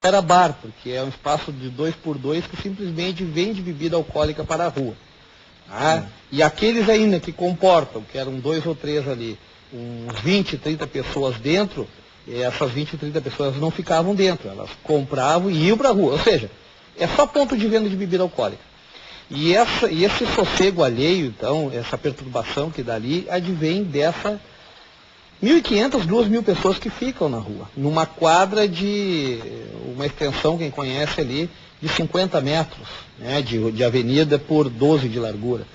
era bar, porque é um espaço de 2x2 que simplesmente vende bebida alcoólica para a rua. Tá? E aqueles ainda que comportam, que eram 2 ou 3 ali, uns 20, 30 pessoas dentro, essas 20, 30 pessoas não ficavam dentro, elas compravam e iam para a rua. Ou seja, é só ponto de venda de bebida alcoólica. E esse sossego alheio, então, essa perturbação que dali, advém dessa 1.500, 2.000 pessoas que ficam na rua, numa quadra de uma extensão, quem conhece ali, de 50 metros, né, de avenida por 12 de largura.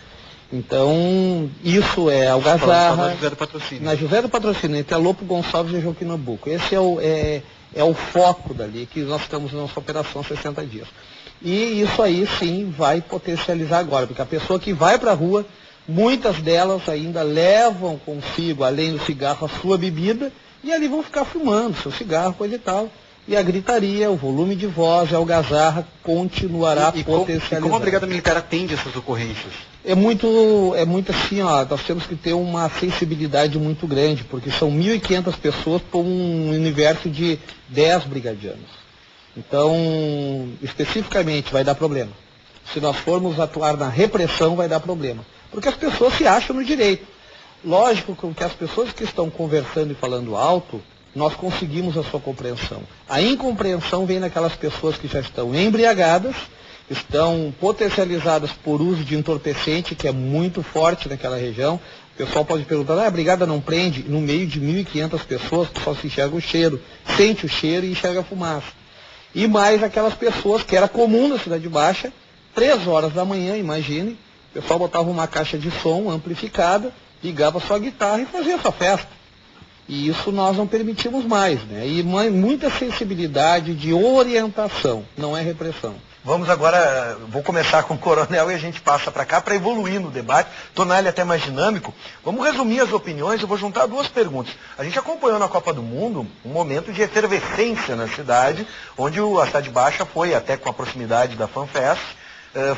Então, isso é Algazarra, na José do Patrocínio. Na José do Patrocínio, entre a Lopo Gonçalves e Joaquim Nabuco. Esse é o foco dali, que nós estamos na nossa operação 60 dias. E isso aí sim vai potencializar agora, porque a pessoa que vai para a rua, muitas delas ainda levam consigo, além do cigarro, a sua bebida, e ali vão ficar fumando seu cigarro, coisa e tal. E a gritaria, o volume de voz, a algazarra continuará potencializando. Como a Brigada Militar atende essas ocorrências? É muito assim, ó, nós temos que ter uma sensibilidade muito grande, porque são 1.500 pessoas por um universo de 10 brigadianos. Então, especificamente, vai dar problema. Se nós formos atuar na repressão, vai dar problema. Porque as pessoas se acham no direito. Lógico que as pessoas que estão conversando e falando alto, nós conseguimos a sua compreensão. A incompreensão vem naquelas pessoas que já estão embriagadas, estão potencializadas por uso de entorpecente, que é muito forte naquela região. O pessoal pode perguntar, a brigada não prende? No meio de 1.500 pessoas, só se enxerga o cheiro, sente o cheiro e enxerga a fumaça. E mais aquelas pessoas que era comum na Cidade Baixa, 3 horas da manhã, imagine, o pessoal botava uma caixa de som amplificada, ligava sua guitarra e fazia sua festa. E isso nós não permitimos mais, né? E muita sensibilidade de orientação, não é repressão. Vamos agora, vou começar com o Coronel e a gente passa para cá para evoluir no debate, tornar ele até mais dinâmico. Vamos resumir as opiniões, eu vou juntar 2 perguntas. A gente acompanhou na Copa do Mundo um momento de efervescência na cidade, onde a Cidade Baixa foi, até com a proximidade da FanFest,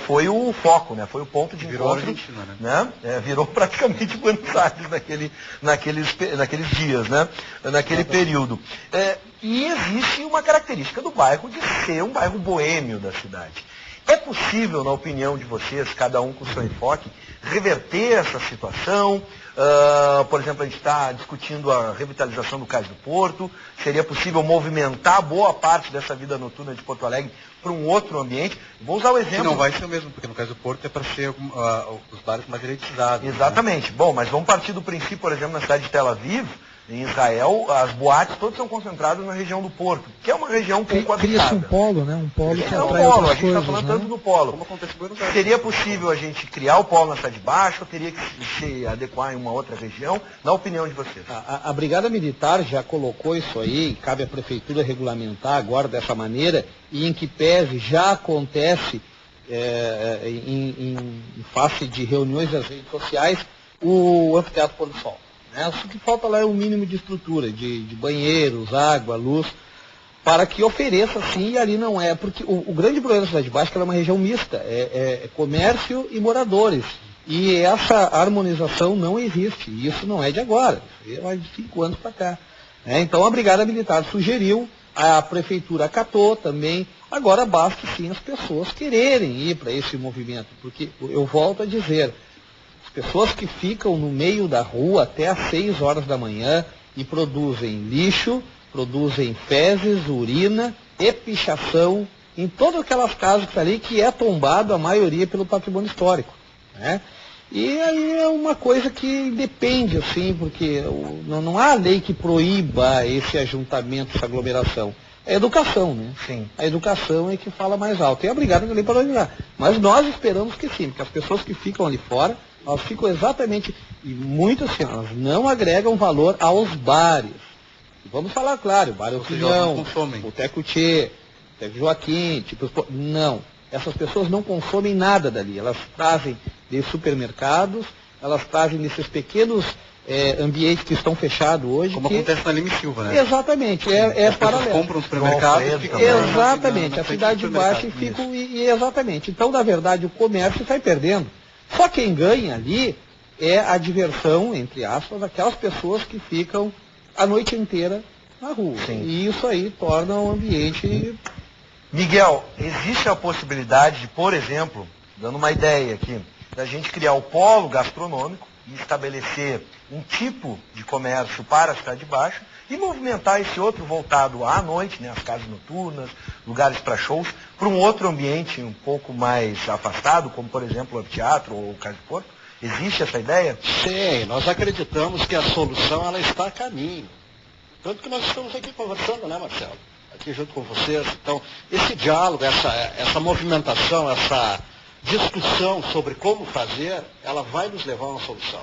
foi o foco, né? Foi o ponto de encontro. Argentina, né? Virou praticamente Buenos Aires naqueles dias, né? Naquele período. E existe uma característica do bairro de ser um bairro boêmio da cidade. É possível, na opinião de vocês, cada um com o seu enfoque, reverter essa situação? Por exemplo, a gente está discutindo a revitalização do Cais do Porto. Seria possível movimentar boa parte dessa vida noturna de Porto Alegre para um outro ambiente? Vou usar o exemplo... Que não vai ser o mesmo, porque no Cais do Porto é para ser os bares mais elitizados. Exatamente. Né? Bom, mas vamos partir do princípio, por exemplo, na cidade de Tel Aviv, em Israel, as boates todas são concentradas na região do Porto, que é uma região pouco habitada. Cria-se um polo, né? Um polo que atrai a outras gente está falando coisas, tanto do polo. Como acontece em Buenos Aires. Seria possível a gente criar o polo na cidade baixa ou teria que se adequar em uma outra região? Na opinião de vocês. A Brigada Militar já colocou isso aí, cabe à Prefeitura regulamentar agora dessa maneira, e em que pese já acontece em face de reuniões das redes sociais, o Anfiteatro Pôr do Sol. O que falta lá é o mínimo de estrutura, de banheiros, água, luz, para que ofereça sim, e ali não é, porque o grande problema da Cidade Baixa é que ela é uma região mista, é comércio e moradores, e essa harmonização não existe, e isso não é de agora, é de 5 anos para cá. Então a Brigada Militar sugeriu, a Prefeitura acatou também, agora basta sim as pessoas quererem ir para esse movimento, porque eu volto a dizer, pessoas que ficam no meio da rua até às 6 horas da manhã e produzem lixo, produzem fezes, urina e pichação em todas aquelas casas ali que é tombado a maioria pelo patrimônio histórico. Né? E aí é uma coisa que depende, assim, porque não há lei que proíba esse ajuntamento, essa aglomeração. É a educação, né? Sim. A educação é que fala mais alto. E a Brigada também para organizar. Mas nós esperamos que sim, porque as pessoas que ficam ali fora, elas ficam exatamente, e muitas assim, elas não agregam valor aos bares. E vamos falar claro, Bar Opinião, Boteco Tchê, Boteco Joaquim, não. Essas pessoas não consomem nada dali. Elas trazem de supermercados, elas trazem desses pequenos ambientes que estão fechados hoje. Como acontece na Lima e Silva, né? Exatamente, é paralelo. Compram no supermercado e ficam exatamente, a cidade baixa e ficam, exatamente. Então, na verdade, o comércio sai perdendo. Só quem ganha ali é a diversão, entre aspas, daquelas pessoas que ficam a noite inteira na rua. Sim. E isso aí torna o ambiente... Miguel, existe a possibilidade de, por exemplo, dando uma ideia aqui, da gente criar o polo gastronômico e estabelecer um tipo de comércio para a Cidade Baixa e movimentar esse outro voltado à noite, né, as casas noturnas, lugares para shows, para um outro ambiente um pouco mais afastado, como por exemplo o teatro ou o Casa de Porto? Existe essa ideia? Sim, nós acreditamos que a solução ela está a caminho. Tanto que nós estamos aqui conversando, né, Marcelo? Aqui junto com vocês. Então, esse diálogo, essa movimentação, essa discussão sobre como fazer, ela vai nos levar a uma solução.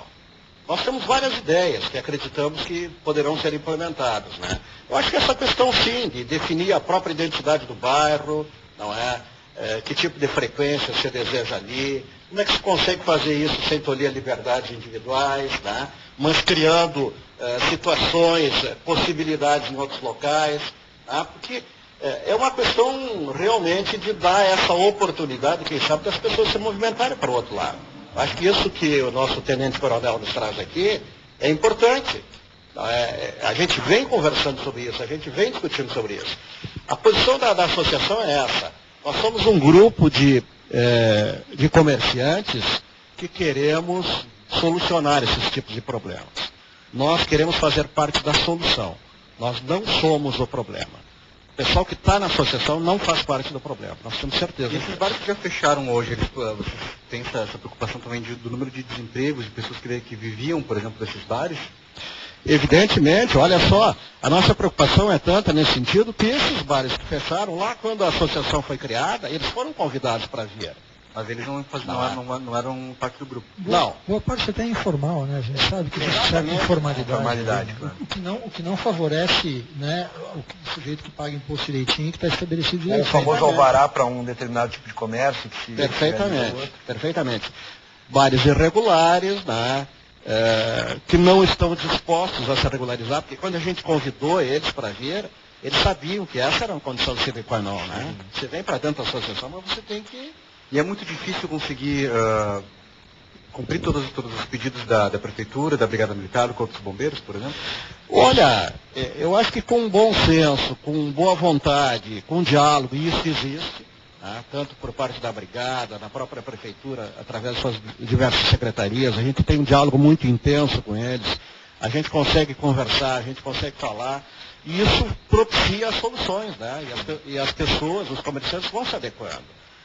Nós temos várias ideias que acreditamos que poderão ser implementadas, né? Eu acho que essa questão, sim, de definir a própria identidade do bairro, não é? Que tipo de frequência se deseja ali, como é que se consegue fazer isso sem tolir liberdades individuais, né? Mas criando situações, possibilidades em outros locais, né? Porque é uma questão realmente de dar essa oportunidade, quem sabe, das pessoas se movimentarem para o outro lado. Acho que isso que o nosso tenente-coronel nos traz aqui é importante. A gente vem conversando sobre isso, a gente vem discutindo sobre isso. A posição da associação é essa. Nós somos um grupo de comerciantes que queremos solucionar esses tipos de problemas. Nós queremos fazer parte da solução. Nós não somos o problema. O pessoal que está na associação não faz parte do problema, nós temos certeza. E esses bares que já fecharam hoje, vocês têm essa preocupação também do número de desempregos, de pessoas que viviam, por exemplo, desses bares? Evidentemente, olha só, a nossa preocupação é tanta nesse sentido que esses bares que fecharam, lá quando a associação foi criada, eles foram convidados para vir. Mas eles não eram parte do grupo. Não. Boa parte até é informal, né? A gente sabe que existe certa Exatamente. informalidade. Claro. O que não favorece, né, o sujeito que paga imposto direitinho, que está estabelecido O direitinho. famoso alvará para um determinado tipo de comércio. Que se Perfeitamente, perfeitamente. Bares irregulares, né? Que não estão dispostos a se regularizar, porque quando a gente convidou eles para vir, eles sabiam que essa era uma condição sine qua non, né? Você vem para dentro da associação, mas você tem que... E é muito difícil conseguir cumprir todos os pedidos da prefeitura, da Brigada Militar, do Corpo dos Bombeiros, por exemplo? Olha, eu acho que com bom senso, com boa vontade, com diálogo, e isso existe, né? Tanto por parte da Brigada, da própria prefeitura, através das suas diversas secretarias, a gente tem um diálogo muito intenso com eles, a gente consegue conversar, a gente consegue falar, e isso propicia as soluções, né? E as pessoas, os comerciantes vão se adequando.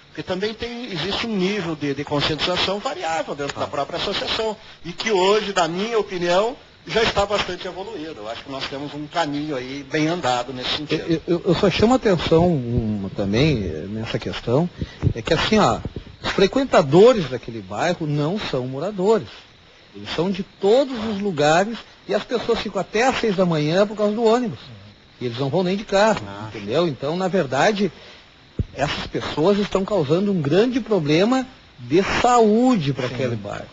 Porque também existe um nível de conscientização variável dentro da própria associação, e que hoje, na minha opinião, já está bastante evoluído. Eu acho que nós temos um caminho aí bem andado nesse sentido. Eu só chamo a atenção também nessa questão, é que assim, ó, os frequentadores daquele bairro não são moradores. Eles são de todos os lugares e as pessoas ficam até às 6 da manhã por causa do ônibus. E eles não vão nem de carro, entendeu? Então, na verdade, essas pessoas estão causando um grande problema de saúde para aquele bairro.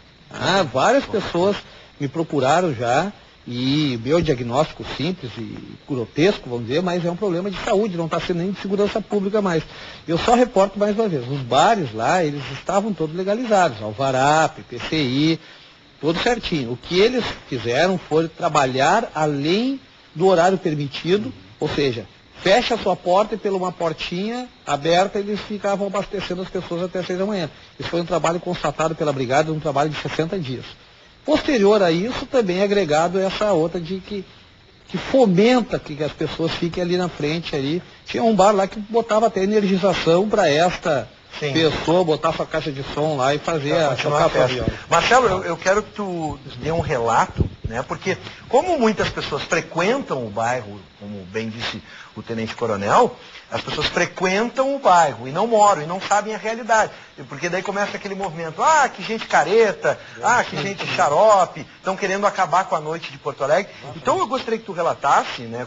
Várias pessoas me procuraram já, e meu diagnóstico simples e grotesco, vamos dizer, mas é um problema de saúde, não está sendo nem de segurança pública mais. Eu só reporto mais uma vez, os bares lá, eles estavam todos legalizados, alvará, PPCI, tudo certinho. O que eles fizeram foi trabalhar além do horário permitido, ou seja, fecha a sua porta e pela uma portinha aberta eles ficavam abastecendo as pessoas até 6 da manhã. Isso foi um trabalho constatado pela Brigada, um trabalho de 60 dias. Posterior a isso, também agregado essa outra de que fomenta que as pessoas fiquem ali na frente. Ali. Tinha um bar lá que botava até energização para esta pessoa botar sua caixa de som lá e fazer a festa. Marcelo, eu quero que tu dê um relato, né? Porque como muitas pessoas frequentam o bairro, como bem disse o Tenente Coronel, as pessoas frequentam o bairro e não moram, e não sabem a realidade. Porque daí começa aquele movimento, que gente careta, que gente xarope, estão querendo acabar com a noite de Porto Alegre. Então eu gostaria que tu relatasse, né?